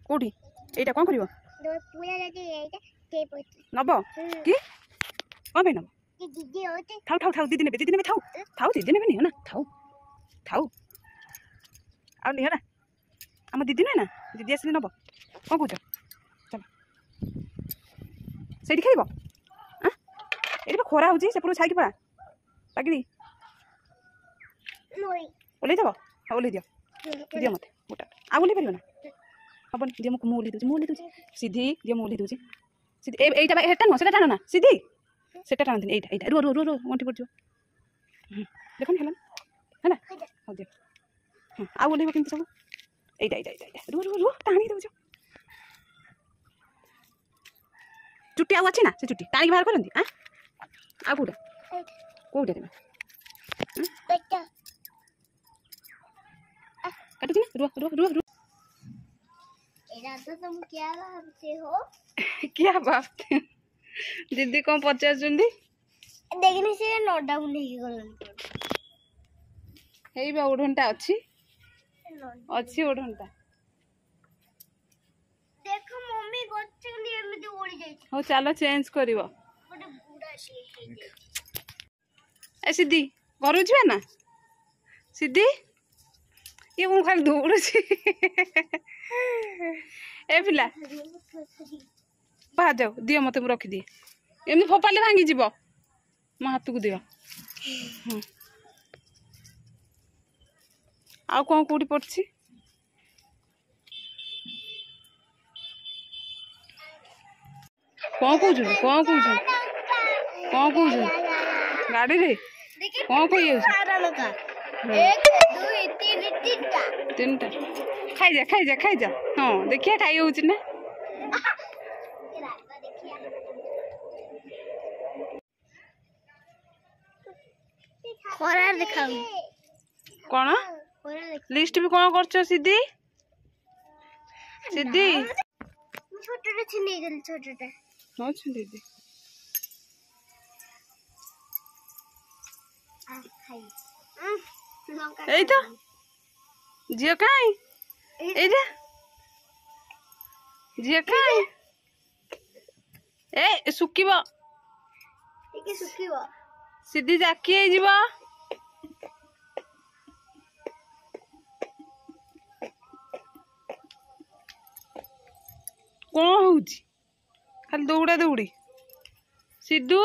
कोठी एटा कोन करिवो पूरा जदी एटा टेप होती नबो की कोन पे नबो कि दीदी होते थाउ दीदी ने थाउ दीदी ने नहीं ना थाउ आ नहीं ना हम दीदी ना दीदी आसले नबो कोन कहू चल सेठी खेलिबो हां एटा खोरा होजी से पुरो छाई की पड़ा पागिली मोई ओले जाबो ओले दियो मते गोटा आ ओले परियो ना अपन जे मो ओले दोजी सीधी जे मो ओले दोजी सीधी एटा हेटा न सेटा टाण ना सीधी सेटा टाण दिन एटा रो ओंटी पड़ जो देखो हेला है ना हो दे आ ओले केमती सब एटा रो टाणी दोजो चुट्टी आ अछि ना से चुट्टी टाणी बाहर करंती हां आ कोडा देना बेटा काटुची ना रो एरा तो तुम क्या भाबते हो क्या बात दीदी कौन पचार देखने से नोटा बुले की गलन हेई बा ओढनटा अछि ओढनटा देखो मम्मी गोचे के लिए में ओड़ी जाई हो चलो चेंज करिवो गोटे बुढ़ा से हे ए सिद्धि घर जीवा ना सिद्धि ये मु खाली दौड़ ए पिला बाहर जाओ दियो मते मु रखी दिए एमनी फोपाले भांगी जीव मो हाथ को दियो आ कौन कौटी पड़छि कौन कहू गाड़ी रे कौन कही एक दो तीन टा खाई जा हाँ देखिए खाई होउछि ना खोरा दिखाऊ कौन लिस्ट भी कौन करछ सीधी छोटे छिने गेल छोटे हाँ दीदी এই তো ঝিও কাই এই যে ঝিও কাই এ শুকিব ଟିକେ ଶୁଖିବ ସିଧି ଜାକି ହେଇଯିବ କଣ ହଉଛି ଖାଲି ଦୌଡ଼ି ସିଧୁ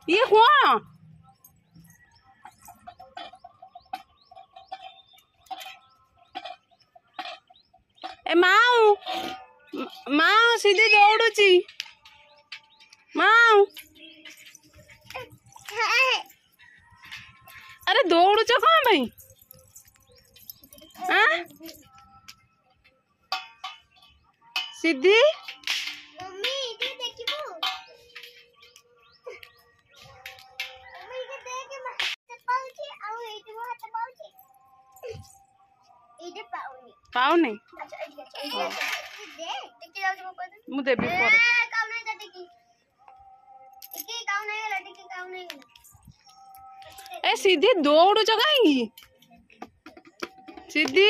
ये कौन ए माऊ सीधे दौड़ुची माऊ अरे दौड़ुच कौन भाई सीधी मम्मी इधर देखिबो मम्मी इधर देख हाथ पाउची आ एठी हाथ पाउची इधर पाउनी अच्छा दे टिके जाउ मो को मु देबी पर काउ नहीं जा टिके काउ नहीं ए सीधी दौड़ुच काई सीधी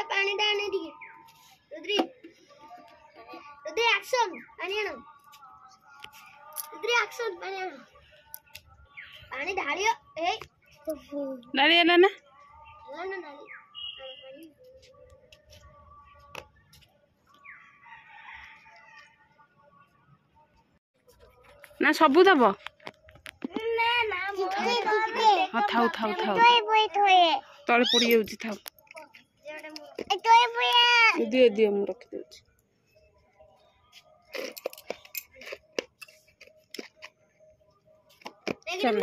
पानी डालने दिए रुद्री एक्शन पानी आनो रुद्री एक्शन पानी आनो पानी ढालियो ए नाली ना ना ना सबू दब हाँ थाउ तले पड़ी जाउची थाउ दियो मु रखी देउची चल